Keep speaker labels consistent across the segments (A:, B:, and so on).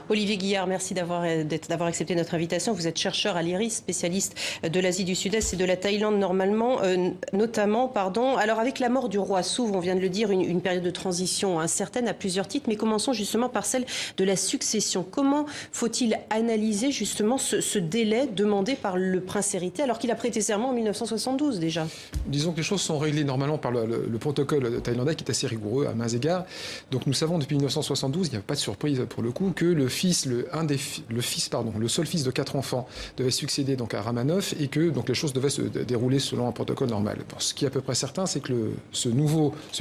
A: Olivier Guillard, merci d'avoir accepté notre invitation. Vous êtes chercheur à l'IRIS, spécialiste de l'Asie du Sud-Est et de la Thaïlande notamment. Alors avec la mort du roi Suv, on vient de le dire, une période de transition incertaine à plusieurs titres, mais commençons justement par celle de la succession. Comment faut-il analyser justement ce délai demandé par le prince héritier alors qu'il a prêté serment en 1972 déjà? Disons
B: que les choses sont réglées normalement par le protocole thaïlandais qui est assez rigoureux à mains égards. Donc nous savons depuis 1972, il n'y a pas de surprise pour le coup, que le seul fils de 4 enfants devait succéder donc à Ramanov et que donc les choses devaient se dérouler selon un protocole normal. Bon, ce qui est à peu près certain, c'est que ce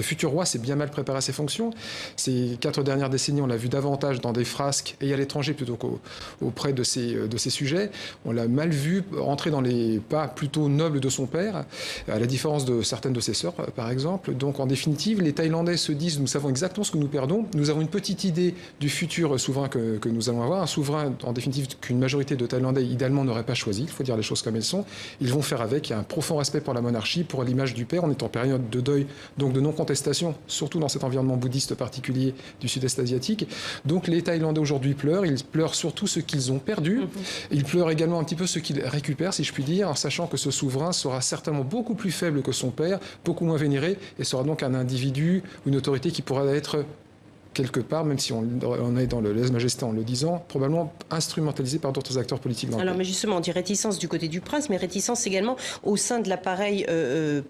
B: futur roi s'est bien mal préparé à ses fonctions. Ces 4 dernières décennies, on l'a vu davantage dans des frasques et à l'étranger plutôt qu'auprès de ces sujets. On l'a mal vu entrer dans les pas plutôt nobles de son père, à la différence de certaines de ses sœurs, par exemple. Donc en définitive, les Thaïlandais se disent, nous savons exactement ce que nous perdons, nous avons une petite idée du futur souverain que nous allons avoir, un souverain en définitive qu'une majorité de Thaïlandais idéalement n'aurait pas choisi, il faut dire les choses comme elles sont. Ils vont faire avec, il y a un profond respect pour la monarchie, pour l'image du père, on est en période de deuil, donc de non-contestation, surtout dans cet environnement bouddhiste particulier du sud-est asiatique. Donc les Thaïlandais aujourd'hui pleurent, ils pleurent surtout ce qu'ils ont perdu, ils pleurent également un petit peu ce qu'ils récupèrent, si je puis dire, en sachant que ce souverain sera certainement beaucoup plus faible que son père, beaucoup moins vénéré, et sera donc un individu, une autorité qui pourra être quelque part, même si on est dans le lèse-majesté en le disant, probablement instrumentalisé par d'autres acteurs politiques dans le pays.
A: Mais justement, on dit réticence du côté du prince, mais réticence également au sein de l'appareil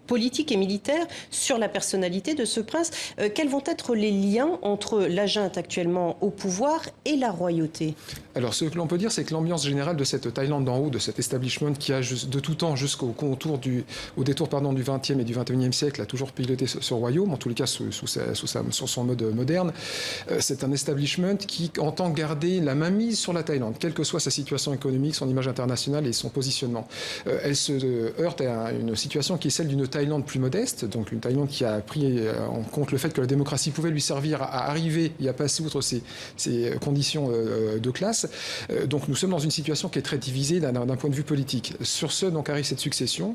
A: politique et militaire sur la personnalité de ce prince. Quels vont être les liens entre la junte actuellement au pouvoir et la royauté?
B: Alors, ce que l'on peut dire, c'est que l'ambiance générale de cette Thaïlande d'en haut, de cet establishment qui a de tout temps jusqu'au détour du XXe et du XXIe siècle, a toujours piloté ce royaume, en tous les cas sur son mode moderne. C'est un establishment qui entend garder la mainmise sur la Thaïlande, quelle que soit sa situation économique, son image internationale et son positionnement. Elle se heurte à une situation qui est celle d'une Thaïlande plus modeste, donc une Thaïlande qui a pris en compte le fait que la démocratie pouvait lui servir à arriver et à passer outre ses conditions de classe. Donc nous sommes dans une situation qui est très divisée d'un point de vue politique. Sur ce, donc arrive cette succession,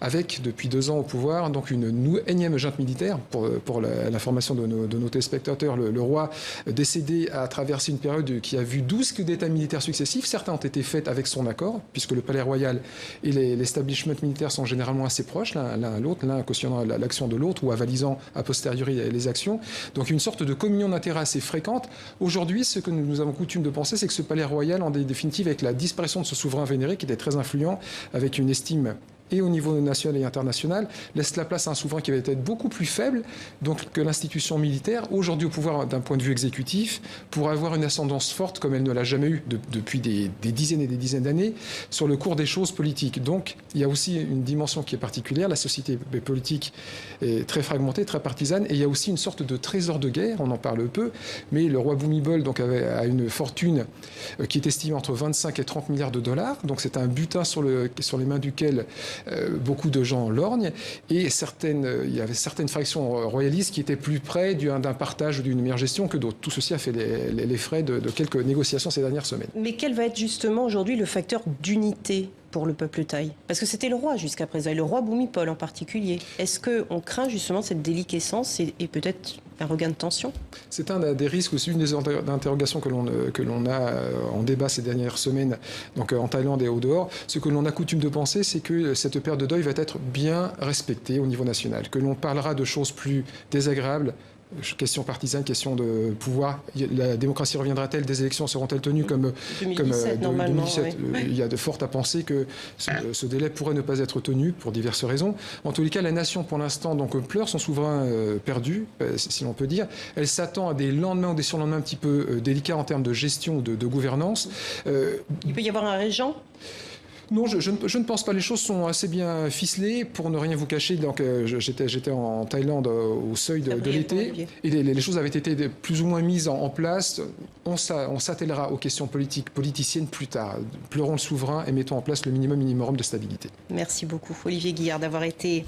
B: avec depuis 2 ans au pouvoir, donc une énième junte militaire, pour l'information de nos téléspectateurs. Le roi décédé a traversé une période qui a vu 12 coups d'État militaires successifs. Certains ont été faits avec son accord, puisque le palais royal et l'establishment militaire sont généralement assez proches, l'un à l'autre, l'un cautionnant l'action de l'autre ou avalisant a posteriori les actions. Donc une sorte de communion d'intérêts assez fréquente. Aujourd'hui, ce que nous avons coutume de penser, c'est que ce palais royal, en définitive, avec la disparition de ce souverain vénéré, qui était très influent, avec une estime et au niveau national et international, laisse la place à un souverain qui va être beaucoup plus faible donc, que l'institution militaire, aujourd'hui au pouvoir d'un point de vue exécutif, pour avoir une ascendance forte comme elle ne l'a jamais eue depuis des dizaines et des dizaines d'années sur le cours des choses politiques. Donc il y a aussi une dimension qui est particulière, la société politique est très fragmentée, très partisane, et il y a aussi une sorte de trésor de guerre, on en parle peu, mais le roi Bhumibol donc, a une fortune qui est estimée entre 25 et 30 milliards de dollars, donc c'est un butin sur les mains duquel beaucoup de gens lorgnent, et il y avait certaines fractions royalistes qui étaient plus près d'un partage ou d'une meilleure gestion que d'autres. Tout ceci a fait les frais de quelques négociations ces dernières semaines.
A: Mais quel va être justement aujourd'hui le facteur d'unité pour le peuple thaï? Parce que c'était le roi jusqu'à présent, et le roi Bhumibol en particulier. Est-ce qu'on craint justement cette déliquescence et peut-être un regain de tension?
B: C'est un des risques aussi, une des interrogations que l'on a en débat ces dernières semaines, donc en Thaïlande et au dehors. Ce que l'on a coutume de penser, c'est que cette période de deuil va être bien respectée au niveau national, que l'on parlera de choses plus désagréables, question partisane, question de pouvoir. La démocratie reviendra-t-elle? Des élections seront-elles tenues comme
A: 2017, normalement,
B: 2017
A: oui.
B: Il y a de fortes à penser que ce délai pourrait ne pas être tenu pour diverses raisons. En tous les cas, la nation, pour l'instant, donc pleure son souverain perdu, si l'on peut dire. Elle s'attend à des lendemains ou des surlendemains un petit peu délicats en termes de gestion ou de gouvernance.
A: Il peut y avoir un régent?
B: Non, je ne pense pas. Les choses sont assez bien ficelées. Pour ne rien vous cacher, donc j'étais en Thaïlande au seuil de l'été, et les choses avaient été plus ou moins mises en place. On s'attellera aux questions politiciennes plus tard. Pleurons le souverain et mettons en place le minimum de stabilité.
A: Merci beaucoup, Olivier Guillard, d'avoir été